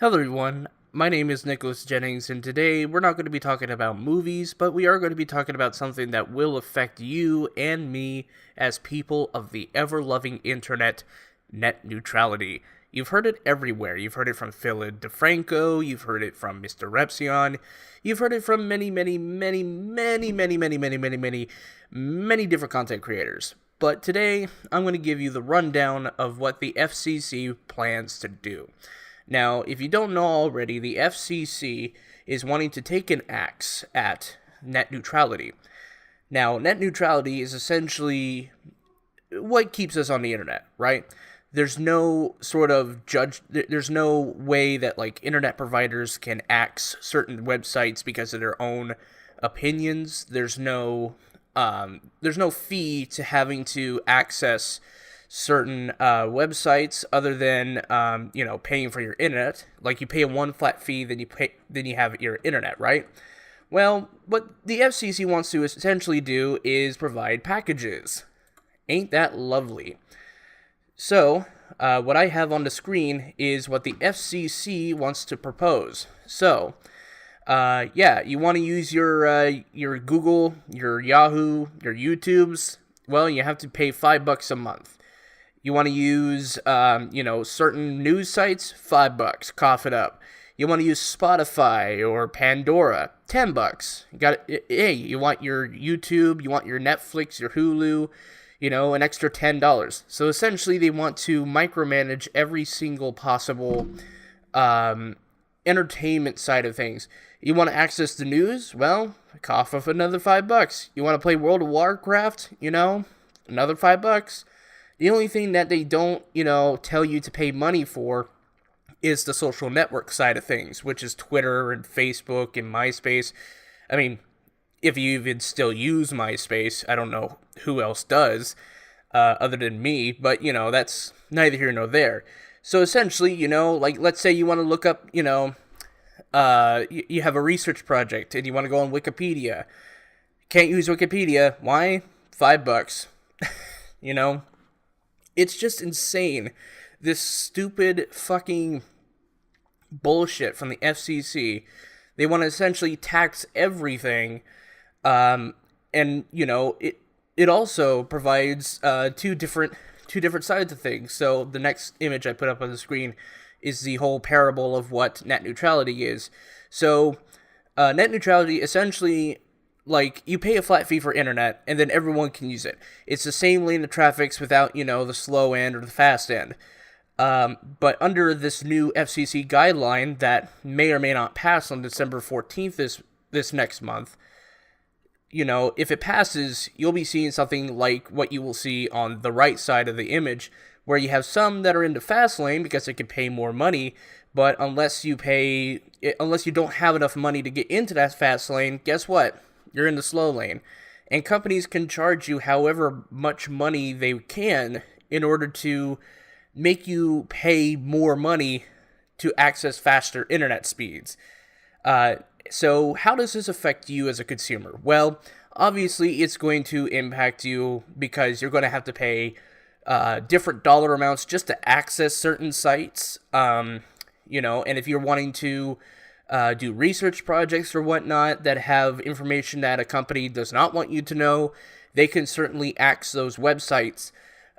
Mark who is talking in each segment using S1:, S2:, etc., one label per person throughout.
S1: Hello everyone, my name is Nicholas Jennings, and today we're not going to be talking about movies, but we are going to be talking about something that will affect you and me as people of the ever-loving internet, net neutrality. You've heard it everywhere. You've heard it from Philip DeFranco, you've heard it from Mr. Repsion, you've heard it from many different content creators. But today, I'm going to give you the rundown of what the FCC plans to do. Now, if you don't know already, the FCC is wanting to take an axe at net neutrality. Now, net neutrality is essentially what keeps us on the internet, right? There's no there's no way that internet providers can axe certain websites because of their own opinions. There's no fee to having to access certain websites other than paying for your internet. Like, you pay one flat fee, then you have your internet, right? Well, what the FCC wants to essentially do is provide packages. Ain't that lovely? So, what I have on the screen is what the FCC wants to propose. So, you want to use your Google, your Yahoo, your YouTubes. Well, you have to pay $5 a month. You want to use, certain news sites? $5. Cough it up. You want to use Spotify or Pandora? $10. You want your YouTube, you want your Netflix, your Hulu, an extra $10. So essentially, they want to micromanage every single possible entertainment side of things. You want to access the news? Well, cough up another $5. You want to play World of Warcraft? Another $5. The only thing that they don't, tell you to pay money for is the social network side of things, which is Twitter and Facebook and MySpace. I mean, if you even still use MySpace, I don't know who else does, other than me, but, that's neither here nor there. So essentially, let's say you want to look up, you have a research project and you want to go on Wikipedia. Can't use Wikipedia. Why? $5. It's just insane. This stupid fucking bullshit from the FCC. They want to essentially tax everything. And it also provides two different sides of things. So the next image I put up on the screen is the whole parable of what net neutrality is. So net neutrality essentially, you pay a flat fee for internet, and then everyone can use it. It's the same lane of traffic without, the slow end or the fast end. But under this new FCC guideline that may or may not pass on December 14th this next month, if it passes, you'll be seeing something like what you will see on the right side of the image, where you have some that are in the fast lane because they can pay more money, but unless you don't have enough money to get into that fast lane, guess what? You're in the slow lane. And companies can charge you however much money they can in order to make you pay more money to access faster internet speeds. So how does this affect you as a consumer? Well, obviously it's going to impact you because you're going to have to pay different dollar amounts just to access certain sites. And if you're wanting to do research projects or whatnot that have information that a company does not want you to know, they can certainly axe those websites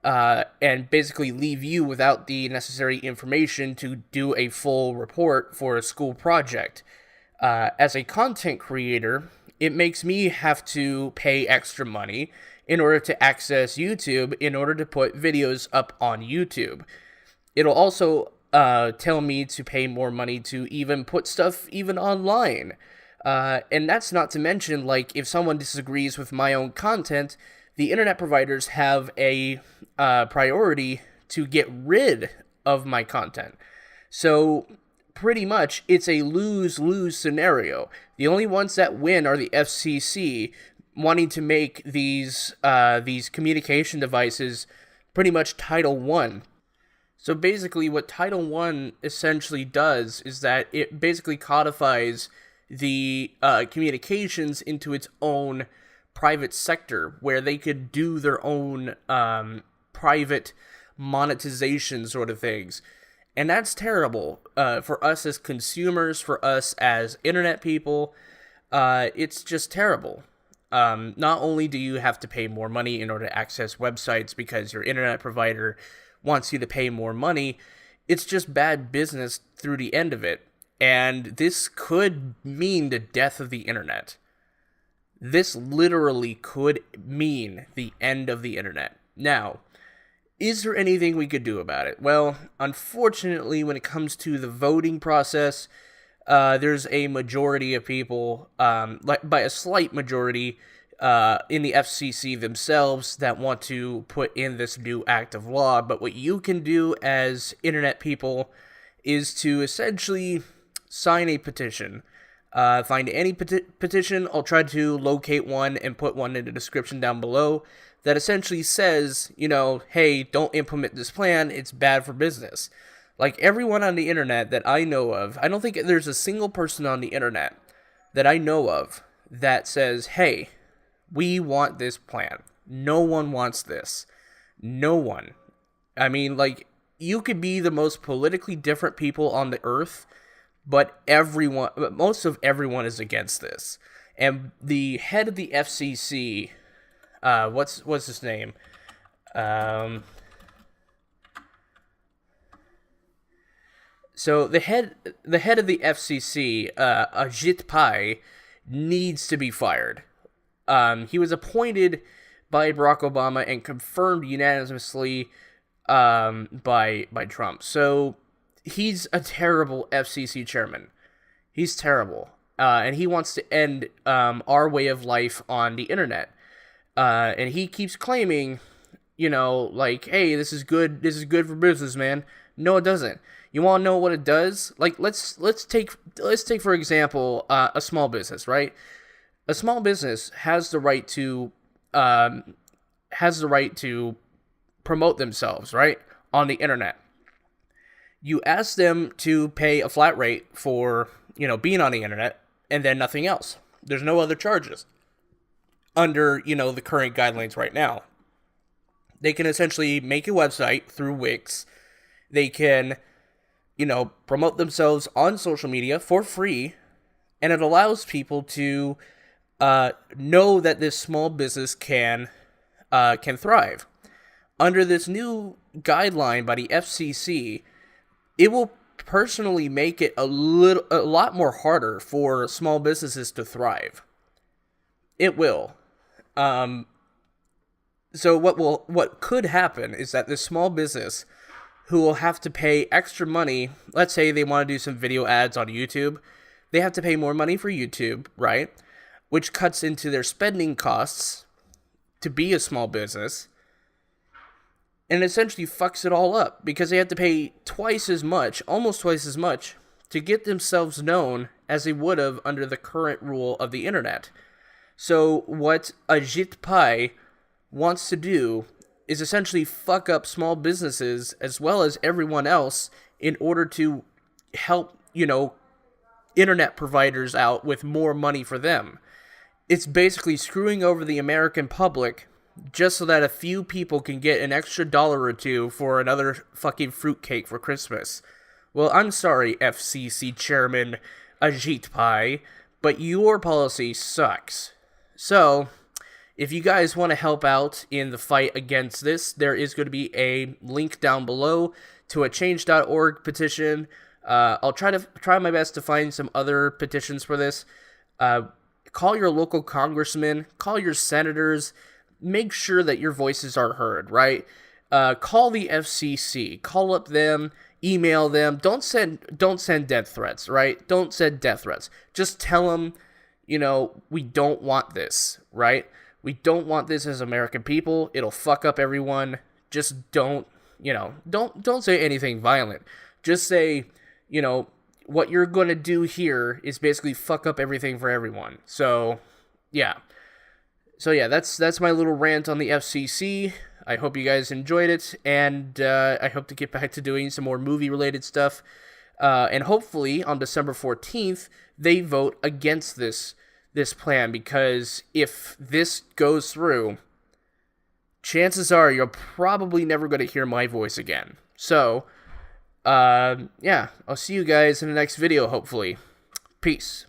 S1: and basically leave you without the necessary information to do a full report for a school project. As a content creator, it makes me have to pay extra money in order to access YouTube in order to put videos up on YouTube. It'll also tell me to pay more money to even put stuff even online. And that's not to mention, if someone disagrees with my own content, the internet providers have a priority to get rid of my content. So pretty much it's a lose-lose scenario. The only ones that win are the FCC wanting to make these communication devices pretty much Title I. So basically what Title I essentially does is that it basically codifies the communications into its own private sector, where they could do their own private monetization sort of things. And that's terrible for us as consumers, for us as internet people. It's just terrible. Not only do you have to pay more money in order to access websites because your internet provider wants you to pay more money, it's just bad business through the end of it. And this could mean the death of the internet. This literally could mean the end of the internet. Now, is there anything we could do about it? Well, unfortunately, when it comes to the voting process, there's a majority of people, by a slight majority, in the FCC themselves that want to put in this new act of law. But what you can do as internet people is to essentially sign a petition. Find any petition. I'll try to locate one and put one in the description down below that essentially says, hey, don't implement this plan. It's bad for business. Like, everyone on the internet that I know of, I don't think there's a single person on the internet that I know of that says, hey, we want this plan. No one wants this. No one. I mean, like, you could be the most politically different people on the earth, but most of everyone is against this. And the head of the FCC, what's his name? So the head of the FCC, Ajit Pai, needs to be fired. He was appointed by Barack Obama and confirmed unanimously by Trump. So he's a terrible FCC chairman. He's terrible. And he wants to end our way of life on the internet. And he keeps claiming, like, hey, this is good for business, man. No, it doesn't. You want to know what it does? Like, let's take for example a small business, right? A small business has the right to promote themselves, right, on the internet. You ask them to pay a flat rate for being on the internet, and then nothing else. There's no other charges under the current guidelines right now. They can essentially make a website through Wix. They can promote themselves on social media for free, and it allows people to know that this small business can thrive. Under this new guideline by the FCC, it will personally make it a lot more harder for small businesses to thrive. It will. So what could happen is that this small business who will have to pay extra money, let's say they want to do some video ads on YouTube, they have to pay more money for YouTube, right? Which cuts into their spending costs to be a small business, and essentially fucks it all up because they have to pay almost twice as much, to get themselves known as they would have under the current rule of the internet. So what Ajit Pai wants to do is essentially fuck up small businesses as well as everyone else in order to help, internet providers out with more money for them. It's basically screwing over the American public just so that a few people can get an extra $1 or $2 for another fucking fruitcake for Christmas. Well, I'm sorry, FCC Chairman Ajit Pai, but your policy sucks. So, if you guys want to help out in the fight against this, there is going to be a link down below to a change.org petition. I'll try my best to find some other petitions for this. Call your local congressman, call your senators, make sure that your voices are heard, right? Call the FCC, call up them, email them. Don't send death threats, right? Don't send death threats. Just tell them, we don't want this, right? We don't want this as American people. It'll fuck up everyone. Just don't say anything violent. Just say, what you're going to do here is basically fuck up everything for everyone. So, yeah. That's my little rant on the FCC. I hope you guys enjoyed it, and I hope to get back to doing some more movie-related stuff. And hopefully, on December 14th, they vote against this plan, because if this goes through, chances are you're probably never going to hear my voice again. So, Yeah, I'll see you guys in the next video, hopefully. Peace.